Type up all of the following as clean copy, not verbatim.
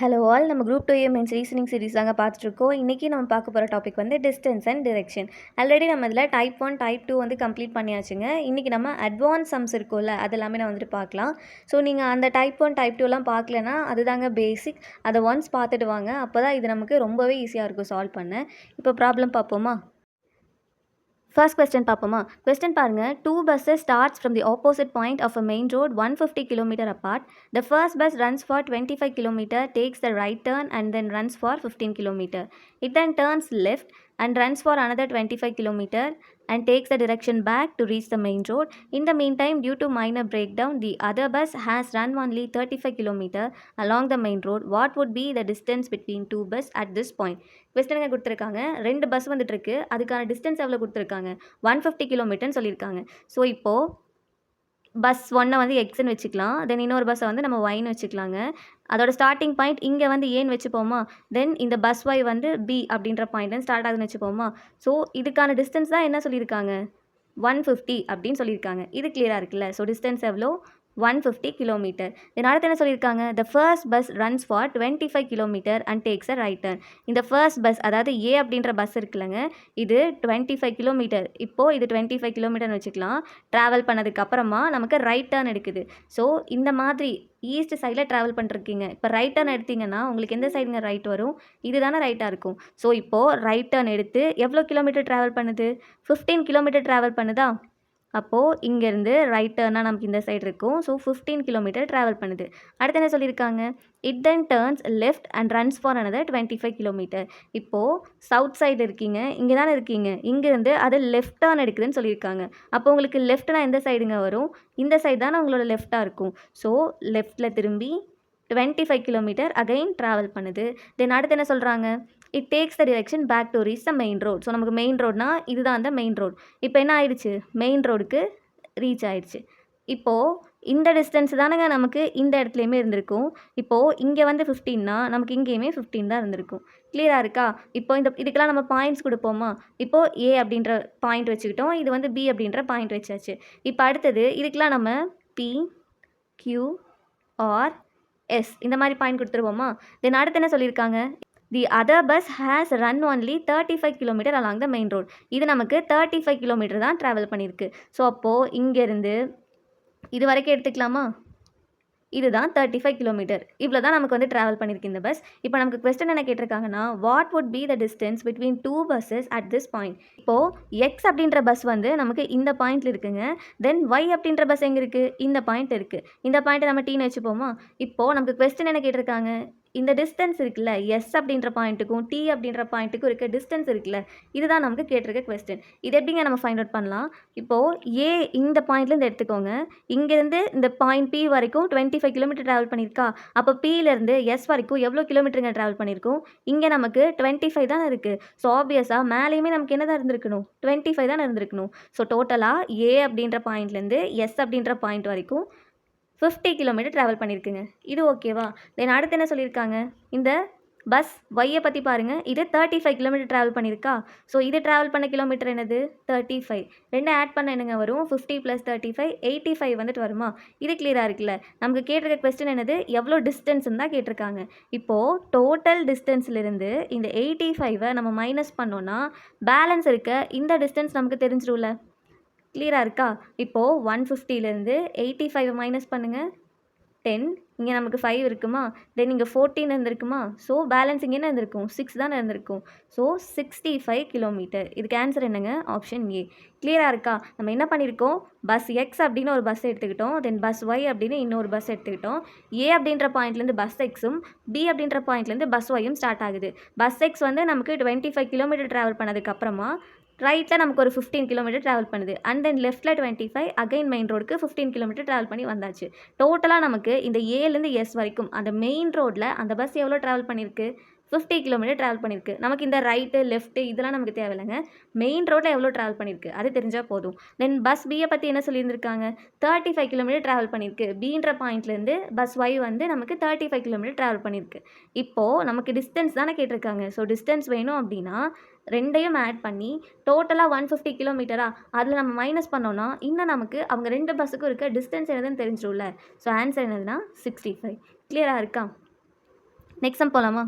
Hello all, நம்ம group 2 mains reasoning series தாங்க பார்த்துட்ருக்கோம். இன்றைக்கி நம்ம பார்க்க போகிற டாபிக் வந்து டிஸ்டன்ஸ் அண்ட் டிரெக்ஷன். ஆல்ரெடி நம்ம இதில் டைப் 1 டைப் 2 வந்து கம்ப்ளீட் பண்ணியாச்சுங்க. இன்றைக்கி நம்ம அட்வான்ஸ் சம்ஸ் இருக்கும்ல, அது எல்லாமே நான் வந்துட்டு பார்க்கலாம். ஸோ நீங்கள் அந்த டைப் 1 டைப் 2லாம் பார்க்கலன்னா அதுதாங்க பேசிக். அதை ஒன்ஸ் பார்த்துட்டு வாங்க, அப்போ தான் இது நமக்கு ரொம்பவே ஈஸியாக இருக்கும் சால்வ் பண்ண. இப்போ ப்ராப்ளம் பார்ப்போமா? First question பார்ப்போமா? Question பாருங்க. 2 buses starts from the opposite point of a main road 150 km apart. The first bus runs for 25 km, takes the right turn and then runs for 15 km. It then turns left and runs for another 25 km and takes the direction back to reach the main road. In the meantime, due to minor breakdown, the other bus has run only 35 km along the main road. What would be the distance between two buses at this point? கொஸ்டினுங்க கொடுத்துருக்காங்க. 2 bus வந்துட்டுருக்கு. அதுக்கான distance எவ்வளோ கொடுத்துருக்காங்க? 150 கிலோமீட்டர்னு சொல்லியிருக்காங்க. So இப்போது bus 1 வந்து எக்ஸ்ன்னு வச்சுக்கலாம். தென் இன்னொரு பஸ்ஸை வந்து நம்ம ஒய்ன்னு வச்சுக்கலாங்க. அதோட ஸ்டார்டிங் பாயிண்ட் இங்கே வந்து ஏன்னு வச்சுப்போமா? தென் இந்த பஸ் ஒய் வந்து பி அப்படின்ற பாயிண்ட் ஸ்டார்ட் ஆகுதுன்னு வச்சுப்போமா? ஸோ இதுக்கான டிஸ்டன்ஸ் தான் என்ன சொல்லியிருக்காங்க? 150 அப்படின்னு சொல்லியிருக்காங்க. இது கிளியராக இருக்குல்ல? ஸோ டிஸ்டன்ஸ் எவ்வளோ? 150 கிலோமீட்டர். தென் அடுத்து என்ன சொல்லியிருக்காங்க? The first bus runs for 25 kilometre and takes a right turn. இந்த ஃபர்ஸ்ட் பஸ், அதாவது ஏ அப்படின்ற பஸ் இருக்குல்லங்க, இது 25 கிலோமீட்டர். இப்போது இது 25 கிலோமீட்டர்னு வச்சுக்கலாம். ட்ராவல் பண்ணதுக்கப்புறமா நமக்கு ரைட் டர்ன் எடுக்குது. ஸோ இந்த மாதிரி ஈஸ்ட் சைடில் ட்ராவல் பண்ணிருக்கீங்க. இப்போ ரைட் டர்ன் எடுத்திங்கன்னா உங்களுக்கு எந்த சைடுங்க ரைட் வரும்? இது தானே ரைட்டாக இருக்கும். ஸோ இப்போது ரைட் டர்ன் எடுத்து எவ்வளோ கிலோமீட்டர் ட்ராவல் பண்ணுது? 15 கிலோமீட்டர் ட்ராவல் பண்ணுதா? அப்போது இங்கேருந்து ரைட் டர்னாக நமக்கு இந்த சைடு இருக்கும். ஸோ 15 கிலோமீட்டர் ட்ராவல் பண்ணுது. அடுத்து என்ன சொல்லியிருக்காங்க? It then turns left and runs for another 25 kilometre. இப்போது சவுத் சைடு இருக்கீங்க, இங்கே தானே இருக்கீங்க. இங்கேருந்து அது லெஃப்ட் டர்ன் எடுக்குதுன்னு சொல்லியிருக்காங்க. அப்போ உங்களுக்கு லெஃப்ட்னா எந்த சைடுங்க வரும்? இந்த சைடு தானே உங்களோட லெஃப்டாக இருக்கும். ஸோ லெஃப்டில் திரும்பி 25 கிலோமீட்டர் அகைன் ட்ராவல் பண்ணுது. தென் அடுத்து என்ன சொல்கிறாங்க? It takes the direction back to reach the main road. So நமக்கு மெயின் ரோட்னா இதுதான் அந்த மெயின் ரோட். இப்போ என்ன ஆயிடுச்சு? மெயின் ரோடுக்கு ரீச் ஆயிடுச்சு. இப்போது இந்த டிஸ்டன்ஸ் தானேங்க நமக்கு இந்த இடத்துலையுமே இருந்திருக்கும். இப்போது இங்கே வந்து 15னா நமக்கு இங்கேயுமே 15 தான் இருந்திருக்கும். கிளியராக இருக்கா? இப்போ இதுக்கெல்லாம் நம்ம பாயிண்ட்ஸ் கொடுப்போமா? இப்போது ஏ அப்படின்ற பாயிண்ட் வச்சுக்கிட்டோம். இது வந்து பி அப்படின்ற பாயிண்ட் வச்சாச்சு. இப்போ அடுத்தது இதுக்கெலாம் நம்ம பி, கியூ, ஆர், எஸ் இந்த மாதிரி பாயிண்ட் கொடுத்துருவோமா? தென் அடுத்து என்ன சொல்லியிருக்காங்க? The other bus has run only 35 kilometre along the main road. இது நமக்கு 35 கிலோமீட்டர் தான் ட்ராவல் பண்ணியிருக்கு. ஸோ அப்போது இங்கேருந்து இது வரைக்கும் எடுத்துக்கலாமா? இதுதான் 35 கிலோமீட்டர். இவ்வளோ தான் நமக்கு வந்து ட்ராவல் பண்ணியிருக்கு இந்த பஸ். இப்போ நமக்கு கொஸ்டின் என்ன கேட்டிருக்காங்கன்னா, what would be the distance between 2 buses at this point? இப்போது எக்ஸ் அப்படின்ற பஸ் வந்து நமக்கு இந்த பாயிண்ட்டில் இருக்குங்க. தென் ஒய் அப்படின்ற பஸ் எங்கே இருக்குது? இந்த பாயிண்ட் இருக்குது. இந்த பாயிண்ட்டை நம்ம டீன்னு வச்சுப்போமா? இப்போது நமக்கு கொஸ்டின் என்ன கேட்டிருக்காங்க? இந்த டிஸ்டன்ஸ் இருக்குல்ல, எஸ் அப்படின்ற பாயிண்ட்டுக்கும் டி அப்படின்ற பாயிண்ட்டுக்கும் இருக்க டிஸ்டன்ஸ் இருக்குல்ல, இதுதான் நமக்கு கேட்டிருக்க கொஸ்டின். இது எப்படிங்க நம்ம ஃபைண்ட் அவுட் பண்ணலாம்? இப்போது ஏ இந்த பாயிண்ட்லேருந்து எடுத்துக்கோங்க. இங்கேருந்து இந்த பாயிண்ட் பி வரைக்கும் 25 கிலோமீட்டர் ட்ராவல் பண்ணியிருக்கா? அப்போ பியிலேருந்து எஸ் வரைக்கும் எவ்வளோ கிலோமீட்டருங்க ட்ராவல் பண்ணியிருக்கோம்? இங்கே நமக்கு 25 தானே இருக்குது. ஸோ ஆப்வியஸாக மேலேயுமே நமக்கு என்ன தான் இருந்திருக்கணும்? 25 தானே இருந்திருக்கணும். ஸோ டோட்டலாக ஏ அப்படின்ற பாயிண்ட்லேருந்து எஸ் அப்படின்ற பாயிண்ட் வரைக்கும் 50 கிலோமீட்டர் ட்ராவல் பண்ணியிருக்குங்க. இது ஓகேவா? தென் அடுத்து என்ன சொல்லியிருக்காங்க? இந்த பஸ் ஒய்யை பற்றி பாருங்கள். இது 35 கிலோமீட்டர் ட்ராவல் பண்ணியிருக்கா? ஸோ இது ட்ராவல் பண்ண கிலோமீட்டர் என்னது? 35. ரெண்டு ஆட் பண்ண என்னங்க வரும்? 50 + 35 85 வந்துட்டு வருமா? இது கிளியராக இருக்குல்ல? நமக்கு கேட்டிருக்க கொஸ்டின் என்னது? எவ்வளோ டிஸ்டன்ஸ்ன்னு தான் கேட்டிருக்காங்க. இப்போது டோட்டல் டிஸ்டன்ஸ்லேருந்து இந்த 85 நம்ம மைனஸ் பண்ணோன்னா பேலன்ஸ் இருக்க இந்த டிஸ்டன்ஸ் நமக்கு தெரிஞ்சிடும்ல? கிளியராக இருக்கா? இப்போது 150லேருந்து 85 மைனஸ் பண்ணுங்கள். 10. இங்கே நமக்கு 5 இருக்குமா? தென் இங்கே 14 இருந்திருக்குமா? ஸோ பேலன்ஸ் இங்கே என்ன இருந்திருக்கும்? 6 தானே இருந்திருக்கும். So 65 kilometre. இதுக்கு ஆன்சர் என்னங்க? Option A. கிளியராக இருக்கா? நம்ம என்ன பண்ணியிருக்கோம்? பஸ் எக்ஸ் அப்படின்னு ஒரு பஸ் எடுத்துக்கிட்டோம். தென் பஸ் ஒய் அப்படின்னு இன்னொரு பஸ் எடுத்துக்கிட்டோம். ஏ அப்படின்ற பாயிண்ட்லேருந்து பஸ் எக்ஸும் பி அப்படின்ற பாயிண்ட்லேருந்து பஸ் ஒய்யும் ஸ்டார்ட் ஆகுது. பஸ் எக்ஸ் வந்து நமக்கு 25 கிலோமீட்டர் ட்ராவல் பண்ணதுக்கப்புறமா ரைட்டில் நமக்கு ஒரு 15 கிலோமீட்டர் ட்ராவல் பண்ணுது. அண்ட் தென் லெஃப்ட்டில் 25 அகைன் மெயின் ரோடுக்கு 15 கிலோமீட்டர் ட்ராவல் பண்ணி வந்தாச்சு. டோட்டலாக நமக்கு இந்த ஏலேருந்து எஸ் வரைக்கும் அந்த மெயின் ரோட்டில் அந்த பஸ் எவ்வளோ ட்ராவல் பண்ணியிருக்கு? 50 கிலோமீட்டர் ட்ராவல் பண்ணியிருக்கு. நமக்கு இந்த ரைட்டு லெஃப்ட்டு இதெல்லாம் நமக்கு தேவையில்லைங்க. மெயின் ரோட்டில் எவ்வளோ ட்ராவல் பண்ணியிருக்கு அது தெரிஞ்சால் போதும். தென் பஸ் பியை பற்றி என்ன சொல்லியிருந்திருக்காங்க? 35 கிலோமீட்டர் ட்ராவல் பண்ணியிருக்கு. பின்ற பாயிண்ட்லேருந்து பஸ் ஒய் வந்து நமக்கு 35 கிலோமீட்டர் ட்ராவல் பண்ணியிருக்கு. இப்போது நமக்கு டிஸ்டன்ஸ் தானே கேட்டிருக்காங்க. ஸோ டிஸ்டன்ஸ் வேணும் அப்படின்னா ரெண்டையும் ஆட் பண்ணி டோட்டலாக 150 கிலோமீட்டரா? அதில் நம்ம மைனஸ் பண்ணோன்னா இன்னும் நமக்கு அவங்க 2 பஸ்ஸுக்கும் இருக்க டிஸ்டன்ஸ் என்னதுன்னு தெரிஞ்சிடும்ல? ஸோ ஆன்சர் என்னதுன்னா 65. கிளியராக இருக்கா? நெக்ஸ்ட் சம் போகலாமா?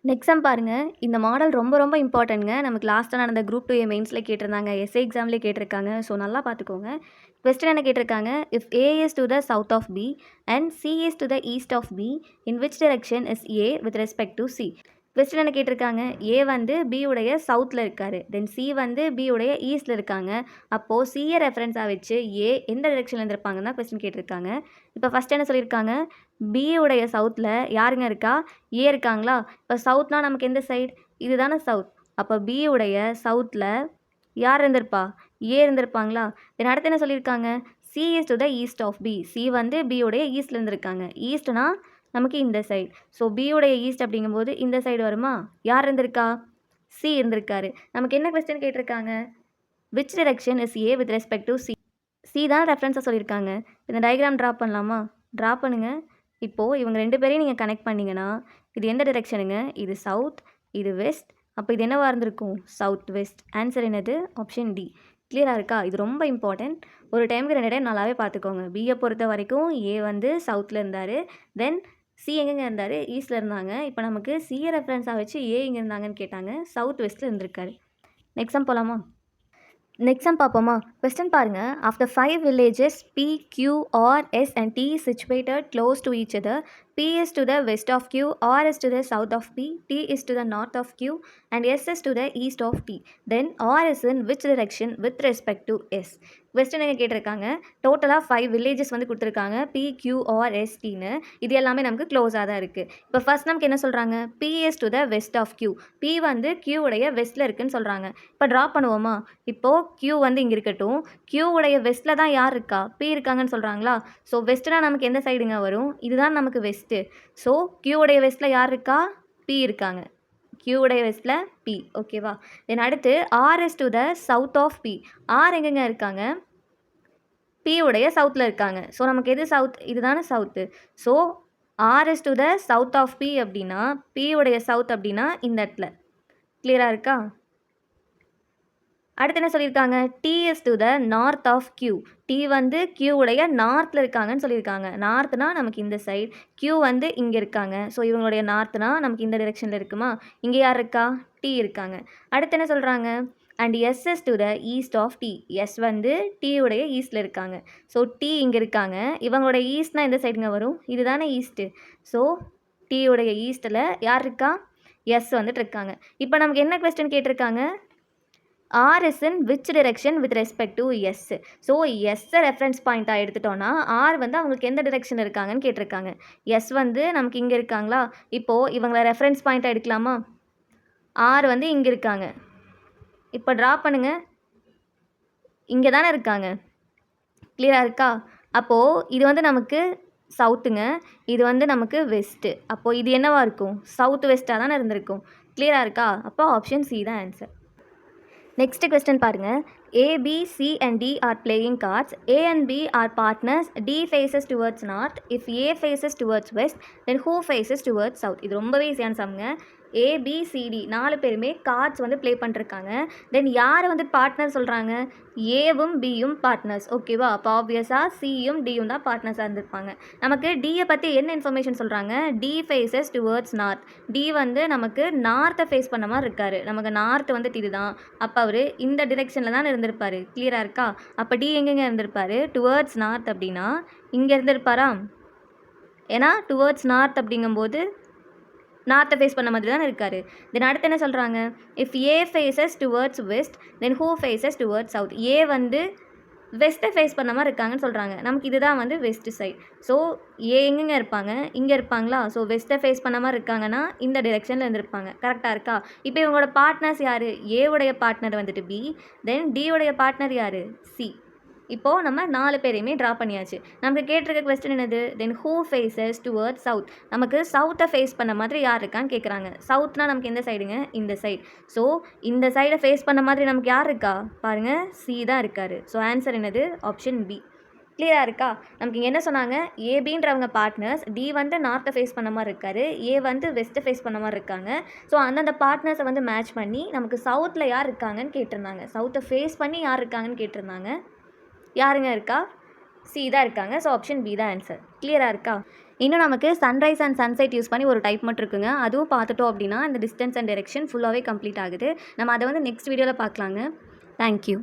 நெக்ஸ்ட் சம் பாருங்கள். இந்த மாடல் ரொம்ப ரொம்ப இம்பார்ட்டன்ட்ங்க. நமக்கு லாஸ்ட்டாக நடந்த குரூப் 2A மெயின்ஸில் கேட்டிருந்தாங்க, எஸ்ஏ எக்ஸாம்லேயே கேட்டிருக்காங்க. ஸோ நல்லா பார்த்துக்கோங்க. கொஸ்டின் என்ன கேட்டிருக்காங்க? If A is to the south of B and C is to the east of B, in which direction is A with respect to C? Question என்ன கேட்டிருக்காங்க? ஏ வந்து B உடைய சவுத்தில் இருக்காரு, தென் சி வந்து பி உடைய ஈஸ்டில் இருக்காங்க. அப்போது சியை ரெஃபரன்ஸாக வச்சு ஏ எந்த டிரெக்ஷனில் இருந்திருப்பாங்கன்னு தான் கொஸ்டின் கேட்டிருக்காங்க. இப்போ ஃபஸ்ட் என்ன சொல்லியிருக்காங்க? பி உடைய சவுத்தில் யாருங்க இருக்கா? ஏ இருக்காங்களா? இப்போ சவுத்னா நமக்கு எந்த சைடு? இது தானே சவுத். அப்போ பி உடைய சவுத்தில் யார் இருந்திருப்பா? ஏ இருந்திருப்பாங்களா? தென் அடுத்து என்ன சொல்லியிருக்காங்க? C is to the east of B. C வந்து பி உடைய ஈஸ்டில் இருந்திருக்காங்க. ஈஸ்ட்னா நமக்கு இந்த சைடு. ஸோ பி உடைய ஈஸ்ட் அப்படிங்கும்போது இந்த சைடு வருமா? யார் இருந்திருக்கா? சி இருந்திருக்காரு. நமக்கு என்ன கொஸ்டின் கேட்டிருக்காங்க? Which direction is A with respect to C? C தான் ரெஃபரன்ஸாக சொல்லியிருக்காங்க. இந்த டயக்ராம் ட்ரா பண்ணலாமா? ட்ரா பண்ணுங்கள். இப்போது இவங்க 2 பேரையும் நீங்கள் கனெக்ட் பண்ணிங்கன்னா இது எந்த டிரெக்ஷனுங்க? இது சவுத், இது வெஸ்ட். அப்போ இது என்னவாக இருந்திருக்கும்? South west. ஆன்சர் என்னது? Option D. கிளியராக இருக்கா? இது ரொம்ப இம்பார்ட்டன்ட். ஒரு டைமுக்கு 2 டைம் நல்லாவே பார்த்துக்கோங்க. பியை பொறுத்த வரைக்கும் ஏ வந்து சவுத்தில் இருந்தார், தென் சி எங்கெங்கே இருந்தார்? ஈஸ்டில் இருந்தாங்க. இப்போ நமக்கு சியை ரெஃபரன்ஸாக வச்சு ஏ எங்கே இருந்தாங்கன்னு கேட்டாங்க. சவுத் வெஸ்ட்டில் இருந்திருக்காரு. நெக்ஸ்ட் சம் போகலாமா? நெக்ஸ்ட் சம் பார்ப்போமா? கொஸ்டின் பாருங்கள். Of the 5 villages P, Q, R, S and T situated close to each other, P is to the west of Q, R is to the south of P, T is to the north of Q and S is to the east of T. Then R is in which direction with respect to S? Question என்ன கேட்டிருக்காங்க? டோட்டலாக 5 villages வந்து கொடுத்துருக்காங்க. P, Q, R, S, Tன்னு. இது எல்லாமே நமக்கு க்ளோஸாக தான் இருக்குது. இப்போ ஃபர்ஸ்ட் நமக்கு என்ன சொல்கிறாங்க? P is to the west of Q. P வந்து Q உடைய வெஸ்ட்டில் இருக்குன்னு சொல்கிறாங்க. இப்போ ட்ரா பண்ணுவோமா? இப்போது Q வந்து இங்கே இருக்கட்டும். Q உடைய வெஸ்ட்டில் தான் யார் இருக்கா? P இருக்காங்கன்னு சொல்கிறாங்களா? ஸோ வெஸ்ட்டுனா நமக்கு எந்த சைடுங்க வரும்? இதுதான் நமக்கு வெஸ்ட்டு. ஸோ Q உடைய வெஸ்ட்டில் யார் இருக்கா? P இருக்காங்க. Q உடைய வெஸ்ட்டில் P. ஓகேவா? தென் அடுத்து R is to the south of P. R எங்கெங்க இருக்காங்க? P உடைய சவுத்தில் இருக்காங்க. ஸோ நமக்கு எது சவுத்? இதுதானே south. So R is to the south of P அப்படின்னா P உடைய சவுத் அப்படின்னா இந்த இடத்துல. கிளியராக இருக்கா? அடுத்து என்ன சொல்லியிருக்காங்க? T is to the north of Q. T வந்து Q உடைய நார்த்தில் இருக்காங்கன்னு சொல்லியிருக்காங்க. நார்த்னா நமக்கு இந்த சைடு, Q வந்து இங்கே இருக்காங்க. ஸோ இவங்களுடைய நார்த்னா நமக்கு இந்த டிரெக்ஷனில் இருக்குமா? இங்கே யார் இருக்கா? T இருக்காங்க. அடுத்து என்ன சொல்கிறாங்க? And S is to the east of T. S வந்து T உடைய ஈஸ்டில் இருக்காங்க. ஸோ T இங்கே இருக்காங்க. இவங்களுடைய ஈஸ்ட்னா எந்த சைடுங்க வரும்? இதுதானே ஈஸ்ட்டு. ஸோ T உடைய ஈஸ்ட்டில் யார் இருக்கா? S வந்துட்டு இருக்காங்க. இப்போ நமக்கு என்ன கொஸ்டின் கேட்டிருக்காங்க? R is in which direction with respect to S? So எஸ்ஸை ரெஃபரன்ஸ் பாயிண்ட்டாக எடுத்துட்டோன்னா R வந்து அவங்களுக்கு எந்த டிரெக்ஷன் இருக்காங்கன்னு கேட்டிருக்காங்க. S வந்து நமக்கு இங்கே இருக்காங்களா? இப்போது இவங்களை ரெஃபரன்ஸ் பாயிண்ட்டாக எடுக்கலாமா? R வந்து இங்கே இருக்காங்க. இப்போ ட்ரா பண்ணுங்கள். இங்கே தானே இருக்காங்க. கிளியராக இருக்கா? அப்போது இது வந்து நமக்கு சவுத்துங்க, இது வந்து நமக்கு வெஸ்ட்டு. அப்போது இது என்னவாக இருக்கும்? சவுத் வெஸ்ட்டாக தானே இருந்திருக்கும். கிளியராக இருக்கா? அப்போ ஆப்ஷன் சி தான் ஆன்சர். நெக்ஸ்ட் கொஸ்டின் பாருங்கள். A, B, C and D are playing cards. A and B are partners. D faces towards north. If A faces towards west, then who faces towards south? இது ரொம்பவே ஈஸியான சம்ங்க. A, B, C, D 4 பேருமே cards வந்து play பண்ணிருக்காங்க. தென் யார் வந்து partner சொல்கிறாங்க? ஏவும் பியும் பார்ட்னர்ஸ். ஓகேவா? அப்போ ஆப்வியஸாக சியும் டியும் தான் பார்ட்னர்ஸாக இருந்திருப்பாங்க. நமக்கு டியை பற்றி என்ன இன்ஃபர்மேஷன் சொல்கிறாங்க? D faces towards north. D வந்து நமக்கு நார்த்தை ஃபேஸ் பண்ண மாதிரி இருக்கார். நமக்கு நார்த் வந்துட்டு இதுதான். அப்போ அவர் இந்த டிரெக்ஷனில் தான் இருந்திருப்பார். கிளியராக இருக்கா? அப்போ டி எங்கெங்கே இருந்திருப்பார்? டுவர்ட்ஸ் நார்த் அப்படின்னா இங்கே இருந்திருப்பாரா? ஏன்னா டுவர்ட்ஸ் நார்த் அப்படிங்கும்போது நார்த்தை ஃபேஸ் பண்ண மாதிரி தான் இருக்கார். தென் அடுத்து என்ன சொல்கிறாங்க? If A faces towards west, then who faces towards south. A வந்து வெஸ்ட்டை ஃபேஸ் பண்ண மாதிரி இருக்காங்கன்னு சொல்கிறாங்க. நமக்கு இதுதான் வந்து வெஸ்ட் சைட். ஸோ ஏ எங்கெங்கே இருப்பாங்க? இங்கே இருப்பாங்களா? ஸோ வெஸ்ட்டை ஃபேஸ் பண்ண மாதிரி இருக்காங்கன்னா இந்த டிரெக்ஷனில் இருந்திருப்பாங்க. கரெக்டாக இருக்கா? இப்போ இவங்களோட பார்ட்னர்ஸ் யார்? ஏவுடைய பார்ட்னர் வந்துட்டு பி, தென் டி உடைய பார்ட்னர் யார்? சி. இப்போது நம்ம 4 பேரையுமே ட்ரா பண்ணியாச்சு. நமக்கு கேட்டிருக்க கொஸ்டின் என்னது? Then who faces towards south. நமக்கு சவுத்தை ஃபேஸ் பண்ண மாதிரி யார் இருக்கான்னு கேட்குறாங்க. சவுத்னா நமக்கு எந்த சைடுங்க? இந்த சைடு. ஸோ இந்த சைடை ஃபேஸ் பண்ண மாதிரி நமக்கு யார் இருக்கா? பாருங்கள், சி தான் இருக்கார். ஸோ ஆன்சர் என்னது? Option B. கிளியராக இருக்கா? நமக்கு இங்கே என்ன சொன்னாங்க? ஏபின்றவங்க பார்ட்னர்ஸ். டி வந்து நார்த்தை ஃபேஸ் பண்ண மாதிரி இருக்காரு, ஏ வந்து வெஸ்ட்டை ஃபேஸ் பண்ண மாதிரி இருக்காங்க. ஸோ அந்தந்த பார்ட்னர்ஸை வந்து மேட்ச் பண்ணி நமக்கு சவுத்தில் யார் இருக்காங்கன்னு கேட்டிருந்தாங்க. சவுத்தை ஃபேஸ் பண்ணி யார் இருக்காங்கன்னு கேட்டிருந்தாங்க. யாருங்க இருக்கா? சி தான் இருக்காங்க. ஸோ ஆப்ஷன் பி தான் ஆன்சர். கிளியராக இருக்கா? இன்னும் நமக்கு சன்ரைஸ் அண்ட் சன்செட் யூஸ் பண்ணி ஒரு டைப் மட்டும் இருக்குங்க. அதுவும் பார்த்துட்டோம் அப்படின்னா இந்த டிஸ்டன்ஸ் அண்ட் டைரக்ஷன் ஃபுல்லாகவே கம்ப்ளீட் ஆகுது. நம்ம அதை வந்து நெக்ஸ்ட் வீடியோவில் பார்க்கலாங்க. தேங்க்யூ.